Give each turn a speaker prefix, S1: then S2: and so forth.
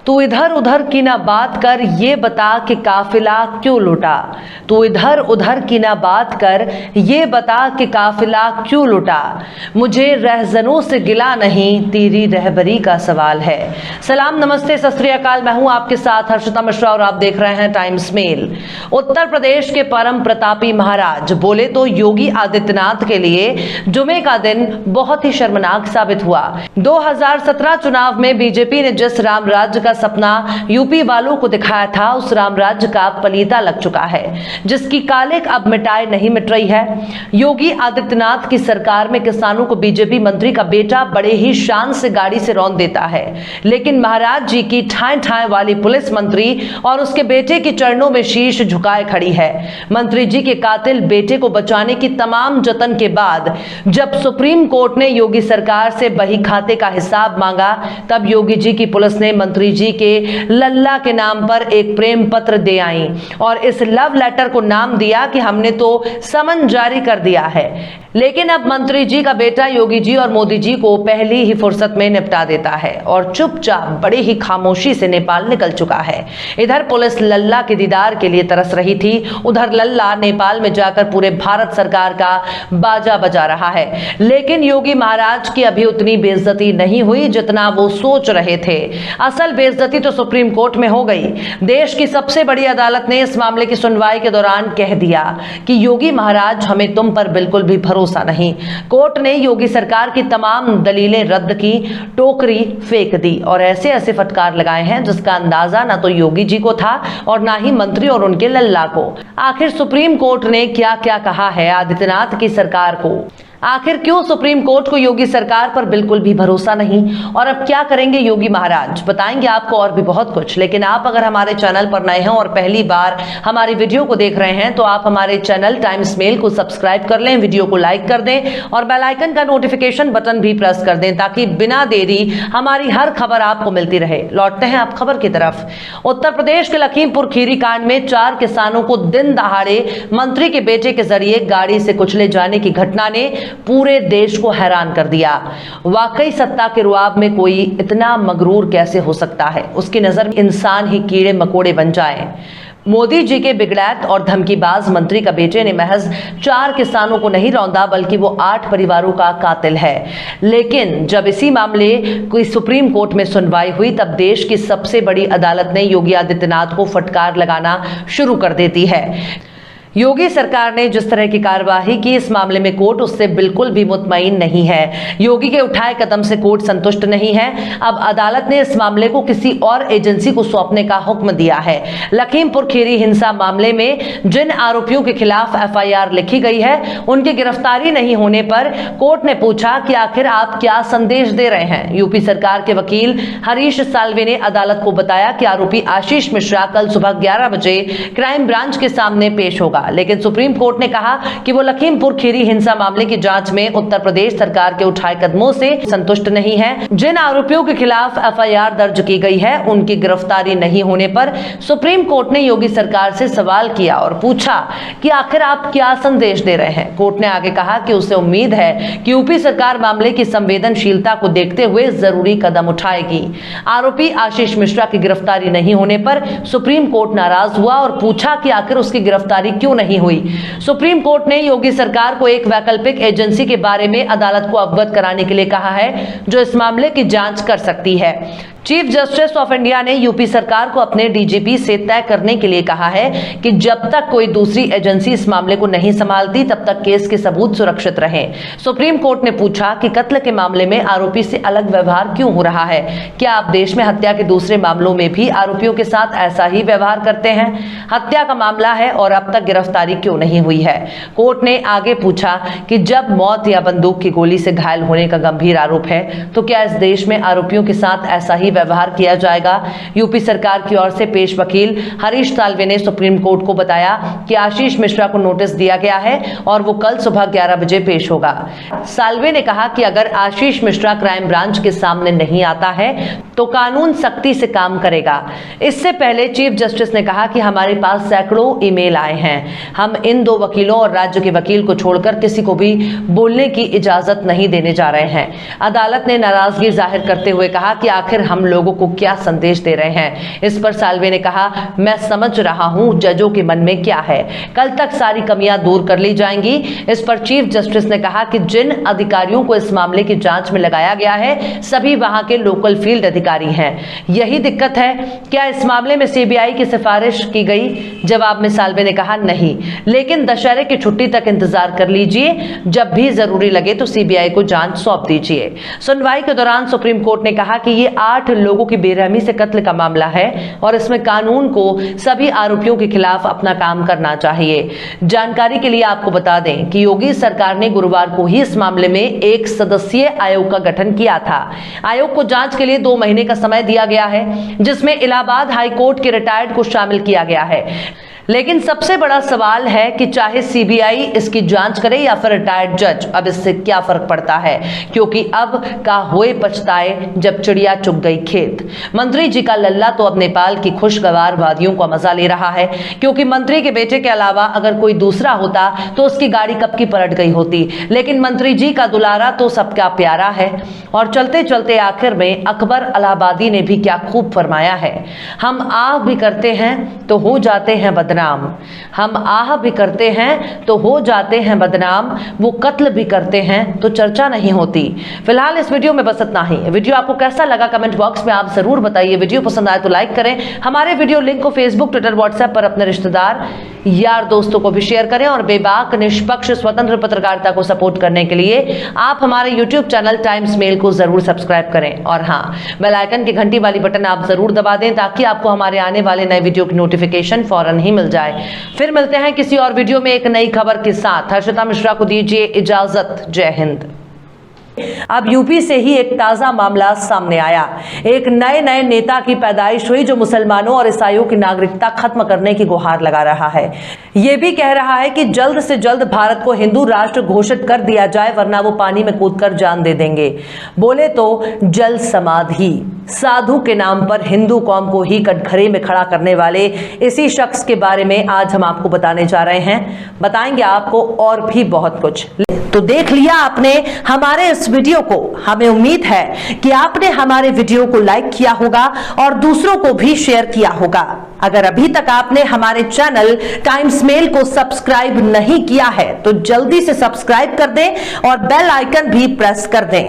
S1: तू इधर उधर की ना बात कर, ये बता कि काफिला क्यों लुटा। तू इधर उधर की ना बात कर, ये बता कि काफिला क्यों लुटा। मुझे रहजनों से गिला नहीं, तेरी रहबरी का सवाल है। सलाम, नमस्ते, सत श्री अकाल। मैं हूं आपके साथ हर्षिता मिश्रा और आप देख रहे हैं टाइम्स मेल। उत्तर प्रदेश के परम प्रतापी महाराज बोले तो योगी आदित्यनाथ के लिए जुमे का दिन बहुत ही शर्मनाक साबित हुआ। 2017 चुनाव में बीजेपी ने जिस राम राज्य का सपना यूपी वालों को दिखाया था, उस राम राज्य का पलीता लग चुका है, जिसकी कालिक अब मिटाए नहीं मिट रही है। योगी आदित्यनाथ की सरकार में किसानों को बीजेपी मंत्री का बेटा बड़े ही शान से गाड़ी से रौंद देता है, लेकिन महाराज जी की ठाए ठाए वाली पुलिस मंत्री और उसके बेटे के चरणों में शीश झुकाए खड़ी है। मंत्री जी के कातिल बेटे को बचाने की तमाम जतन के बाद जब सुप्रीम कोर्ट ने योगी सरकार से बही खाते का हिसाब मांगा, तब योगी जी की पुलिस ने मंत्री जी के लल्ला के नाम पर एक प्रेम पत्र दे आई और इस लव लेटर को नाम दिया कि हमने तो समन जारी कर दिया है। लेकिन अब मंत्री जी का बेटा योगी जी और मोदी जी को पहली ही फुर्सत में निपटा देता है और चुपचाप बड़े ही खामोशी से नेपाल निकल चुका है। इधर पुलिस लल्ला के दीदार के लिए तरस रही थी, उधर लल्ला नेपाल में जाकर पूरे भारत सरकार का बाजा बजा रहा है। लेकिन योगी महाराज की अभी उतनी बेइज्जती नहीं हुई जितना वो सोच रहे थे। असल बेइज्जती तो सुप्रीम कोर्ट में हो गई। देश की सबसे बड़ी अदालत ने इस मामले की सुनवाई के दौरान कह दिया कि योगी महाराज, हमें तुम पर बिल्कुल भी भरोसा नहीं। कोर्ट ने योगी सरकार की तमाम दलीलें रद्द की, टोकरी फेंक दी और ऐसे ऐसे फटकार लगाए हैं जिसका अंदाजा ना तो योगी जी को था और ना ही मंत्री और उनके लल्ला को। आखिर सुप्रीम कोर्ट ने क्या क्या कहा है आदित्यनाथ की सरकार को? आखिर क्यों सुप्रीम कोर्ट को योगी सरकार पर बिल्कुल भी भरोसा नहीं और अब क्या करेंगे योगी महाराज? बताएंगे आपको और भी बहुत कुछ। लेकिन आप अगर हमारे चैनल पर नए हैं और पहली बार हमारी वीडियो को देख रहे हैं तो आप हमारे चैनल टाइम्स मेल को सब्सक्राइब कर लें, वीडियो को लाइक कर दें और बेल आइकन का नोटिफिकेशन बटन भी प्रेस कर दें ताकि बिना देरी हमारी हर खबर आपको मिलती रहे। लौटते हैं आप खबर की तरफ। उत्तर प्रदेश के लखीमपुर खीरी कांड में 4 किसानों को दिन दहाड़े मंत्री के बेटे के जरिए गाड़ी से कुचले जाने की घटना ने पूरे देश को हैरान कर दिया। वाकई सत्ता के रुआब में कोई इतना मगरूर कैसे हो सकता है? उसकी नजर में इंसान ही कीड़े मकोड़े बन जाए। मोदी जी के बिगड़ैत और धमकीबाज मंत्री का बेटे ने महज 4 किसानों को नहीं रौंदा बल्कि वो 8 परिवारों का कातिल है। लेकिन जब इसी मामले की सुप्रीम कोर्ट में सुनवाई हुई तब देश की सबसे बड़ी अदालत ने योगी आदित्यनाथ को फटकार लगाना शुरू कर देती है। योगी सरकार ने जिस तरह की कार्यवाही की इस मामले में कोर्ट उससे बिल्कुल भी मुतमईन नहीं है। योगी के उठाए कदम से कोर्ट संतुष्ट नहीं है। अब अदालत ने इस मामले को किसी और एजेंसी को सौंपने का हुक्म दिया है। लखीमपुर खीरी हिंसा मामले में जिन आरोपियों के खिलाफ एफआईआर लिखी गई है उनकी गिरफ्तारी नहीं होने पर कोर्ट ने पूछा कि आखिर आप क्या संदेश दे रहे हैं। यूपी सरकार के वकील हरीश साल्वे ने अदालत को बताया कि आरोपी आशीष मिश्रा कल सुबह 11 बजे क्राइम ब्रांच के सामने पेश होगा। लेकिन सुप्रीम कोर्ट ने कहा कि वो लखीमपुर खीरी हिंसा मामले की जांच में उत्तर प्रदेश सरकार के उठाए कदमों से संतुष्ट नहीं है। जिन आरोपियों के खिलाफ एफआईआर दर्ज की गई है उनकी गिरफ्तारी नहीं होने पर सुप्रीम कोर्ट ने योगी सरकार से सवाल किया और पूछा कि आखिर आप क्या संदेश दे रहे हैं। कोर्ट ने आगे कहा कि उसे उम्मीद है कि यूपी सरकार मामले की संवेदनशीलता को देखते हुए जरूरी कदम उठाएगी। आरोपी आशीष मिश्रा की गिरफ्तारी नहीं होने पर सुप्रीम कोर्ट नाराज हुआ और पूछा कि आखिर उसकी गिरफ्तारी क्यों नहीं हुई। सुप्रीम कोर्ट ने योगी सरकार को एक वैकल्पिक एजेंसी के बारे में अदालत को अवगत कराने के लिए कहा है जो इस मामले की जांच कर सकती है। चीफ जस्टिस ऑफ इंडिया ने यूपी सरकार को अपने डीजीपी से तय करने के लिए कहा है कि जब तक कोई दूसरी एजेंसी इस मामले को नहीं संभालती तब तक केस के सबूत सुरक्षित रहें। सुप्रीम कोर्ट ने पूछा कि कत्ल के मामले में आरोपी से अलग व्यवहार क्यों हो रहा है? क्या आप देश में हत्या के दूसरे मामलों में भी आरोपियों के साथ ऐसा ही व्यवहार करते हैं? हत्या का मामला है और अब तक गिरफ्तारी क्यों नहीं हुई है? कोर्ट ने आगे पूछा कि जब मौत या बंदूक की गोली से घायल होने का गंभीर आरोप है तो क्या इस देश में आरोपियों के साथ ऐसा ही व्यवहार किया जाएगा? यूपी सरकार की ओर से पेश वकील हरीश साल्वे ने सुप्रीम कोर्ट को बताया कि आशीष मिश्रा को नोटिस दिया गया है और वो कल सुबह 11 बजे पेश होगा। साल्वे ने कहा कि अगर आशीष मिश्रा क्राइम ब्रांच के सामने नहीं आता है तो कानून सख्ती से काम करेगा। इससे पहले चीफ जस्टिस ने कहा कि हमारे पास सैकड़ों ईमेल आए हैं। हम इन 2 वकीलों और राज्य के वकील को छोड़कर किसी को भी बोलने की इजाजत नहीं देने जा रहे हैं। अदालत ने नाराजगी जाहिर करते हुए कहा कि आखिर हम हम लोगों को क्या संदेश दे रहे हैं। इस पर साल्वे ने कहा, मैं समझ रहा हूं जजों के मन में क्या है, कल तक सारी कमियां दूर कर ली जाएंगी। इस पर चीफ जस्टिस ने कहा कि जिन अधिकारियों को इस मामले की जांच में लगाया गया है सभी वहां के लोकल फील्ड अधिकारी हैं। यही दिक्कत है, क्या इस मामले में सीबीआई की सिफारिश की गई? जवाब में साल्वे ने कहा, नहीं, लेकिन दशहरे की छुट्टी तक इंतजार कर लीजिए, जब भी जरूरी लगे तो सीबीआई को जांच सौंप दीजिए। सुनवाई के दौरान सुप्रीम कोर्ट ने कहा कि ये 8 लोगों की बेरहमी से कत्ल का मामला है और इसमें कानून को सभी आरोपियों के खिलाफ अपना काम करना चाहिए। जानकारी के लिए आपको बता दें कि योगी सरकार ने गुरुवार को ही इस मामले में एक सदस्यीय आयोग का गठन किया था। आयोग को जांच के लिए 2 महीने का समय दिया गया है, जिसमें इलाहाबाद हाई कोर्ट के रिटायर्ड को शामिल किया गया है। लेकिन सबसे बड़ा सवाल है कि चाहे सीबीआई इसकी जांच करे या फिर रिटायर्ड जज, अब इससे क्या फर्क पड़ता है, क्योंकि अब का होए पछताए जब चिड़िया चुग गई खेत। मंत्री जी का लल्ला तो अब नेपाल की खुशगवार वादियों का मजा ले रहा है, क्योंकि मंत्री के बेटे के अलावा अगर कोई दूसरा होता तो उसकी गाड़ी कब की पलट गई होती। लेकिन मंत्री जी का दुलारा तो सबका प्यारा है। और चलते चलते आखिर में अकबर इलाहाबादी ने भी क्या खूब फरमाया है, हम आह भी करते हैं तो हो जाते हैं बदनाम, हम आह भी करते हैं तो हो जाते हैं बदनाम, वो कत्ल भी करते हैं तो चर्चा नहीं होती। फिलहाल इस वीडियो में बस इतना ही। वीडियो आपको कैसा लगा कमेंट बॉक्स में आप जरूर बताइए। वीडियो पसंद आए तो लाइक करें। हमारे वीडियो लिंक को फेसबुक, ट्विटर, व्हाट्सएप पर अपने रिश्तेदार, यार, दोस्तों को भी शेयर करें। और बेबाक, निष्पक्ष, स्वतंत्र पत्रकारिता को सपोर्ट करने के लिए आप हमारे यूट्यूब चैनल टाइम्स मेल को जरूर सब्सक्राइब करें। और हाँ, बेल आइकन की घंटी वाली बटन आप जरूर दबा दें ताकि आपको हमारे आने वाले नए वीडियो की नोटिफिकेशन फौरन ही मिल जाए। फिर मिलते हैं किसी और वीडियो में एक नई खबर के साथ। हर्षिता मिश्रा को दीजिए इजाजत। जय हिंद। अब यूपी से ही एक ताजा मामला सामने आया। एक नए नेता की पैदाइश हुई जो मुसलमानों और ईसाइयों की नागरिकता खत्म करने की गुहार लगा रहा है। यह भी कह रहा है कि जल्द से जल्द भारत को हिंदू राष्ट्र घोषित कर दिया जाए, वरना वो पानी में कूदकर जान दे देंगे। बोले तो जल समाधि। साधु के नाम पर हिंदू कौम को ही कटघरे में खड़ा करने वाले इसी शख्स के बारे में आज हम आपको बताने जा रहे हैं। बताएंगे आपको और भी बहुत कुछ। तो देख लिया आपने हमारे इस वीडियो को। हमें उम्मीद है कि आपने हमारे वीडियो को लाइक किया होगा और दूसरों को भी शेयर किया होगा। अगर अभी तक आपने हमारे चैनल टाइम्स मेल को सब्सक्राइब नहीं किया है तो जल्दी से सब्सक्राइब कर दें और बेल आइकन भी प्रेस कर दें।